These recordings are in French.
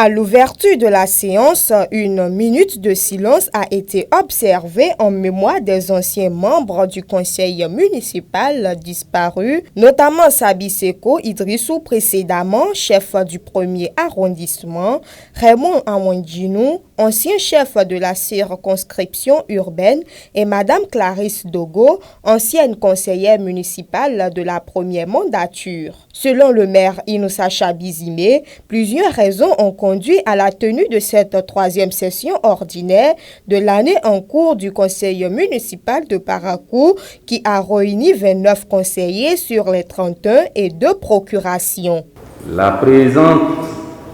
À l'ouverture de la séance, une minute de silence a été observée en mémoire des anciens membres du conseil municipal disparus, notamment Sabi Seko Idrissou, précédemment chef du premier arrondissement, Raymond Amandjinou, ancien chef de la circonscription urbaine, et Madame Clarisse Dogo, ancienne conseillère municipale de la première mandature. Selon le maire Inoussa Chabizime, plusieurs raisons ont conduit à la tenue de cette troisième session ordinaire de l'année en cours du conseil municipal de Parakou qui a réuni 29 conseillers sur les 31 et 2 procurations. La présente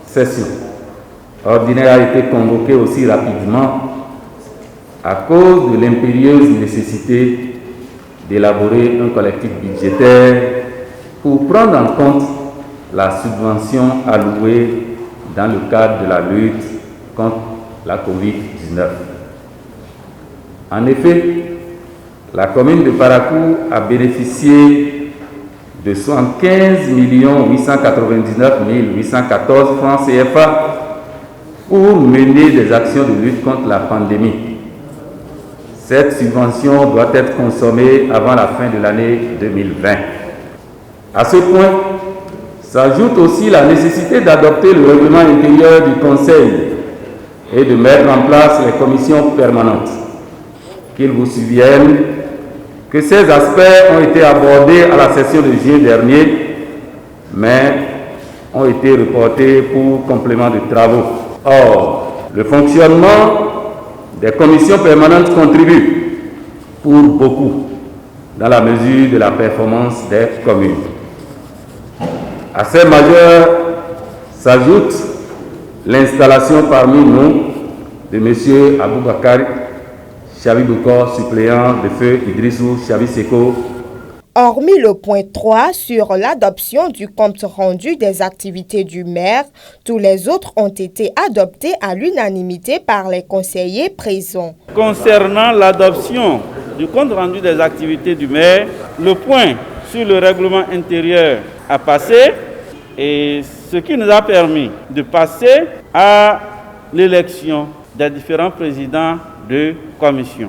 session ordinaire a été convoquée aussi rapidement à cause de l'impérieuse nécessité d'élaborer un collectif budgétaire pour prendre en compte la subvention allouée dans le cadre de la lutte contre la COVID-19. En effet, la commune de Parakou a bénéficié de 75 899 814 francs CFA pour mener des actions de lutte contre la pandémie. Cette subvention doit être consommée avant la fin de l'année 2020. À ce point, s'ajoute aussi la nécessité d'adopter le règlement intérieur du Conseil et de mettre en place les commissions permanentes. Qu'il vous souvienne que ces aspects ont été abordés à la session de juillet dernier, mais ont été reportés pour complément de travaux. Or, le fonctionnement des commissions permanentes contribue pour beaucoup dans la mesure de la performance des communes. À ces majeurs s'ajoute l'installation parmi nous de M. Aboubakar Chabi-Boukor, suppléant de feu Idrissou Sabi Seko. Hormis le point 3 sur l'adoption du compte rendu des activités du maire, tous les autres ont été adoptés à l'unanimité par les conseillers présents. Concernant l'adoption du compte rendu des activités du maire, le point sur le règlement intérieur a passé, et ce qui nous a permis de passer à l'élection des différents présidents de commission.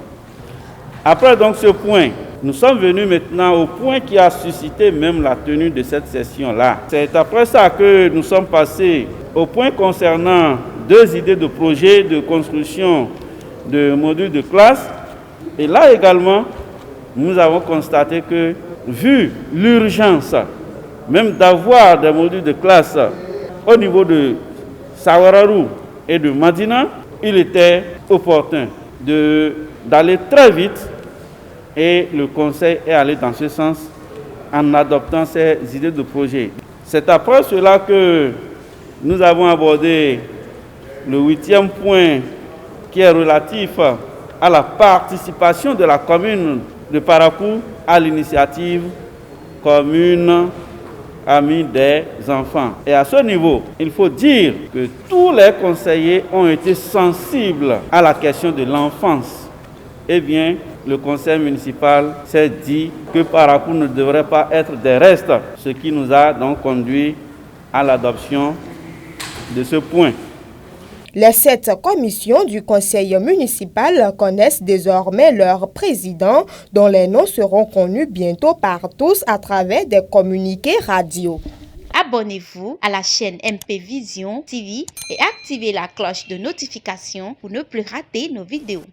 Après donc ce point, nous sommes venus maintenant au point qui a suscité même la tenue de cette session-là. C'est après ça que nous sommes passés au point concernant 2 idées de projet de construction de modules de classe. Et là également, nous avons constaté que, vu l'urgence même d'avoir des modules de classe au niveau de Sawararou et de Madina, il était opportun d'aller très vite, et le conseil est allé dans ce sens en adoptant ces idées de projet. C'est après cela que nous avons abordé le 8e point qui est relatif à la participation de la commune de Parakou à l'initiative commune Amis des enfants. Et à ce niveau, il faut dire que tous les conseillers ont été sensibles à la question de l'enfance. Eh bien, le conseil municipal s'est dit que Parakou ne devrait pas être des restes, ce qui nous a donc conduit à l'adoption de ce point. Les 7 commissions du conseil municipal connaissent désormais leurs présidents, dont les noms seront connus bientôt par tous à travers des communiqués radio. Abonnez-vous à la chaîne MP Vision TV et activez la cloche de notification pour ne plus rater nos vidéos.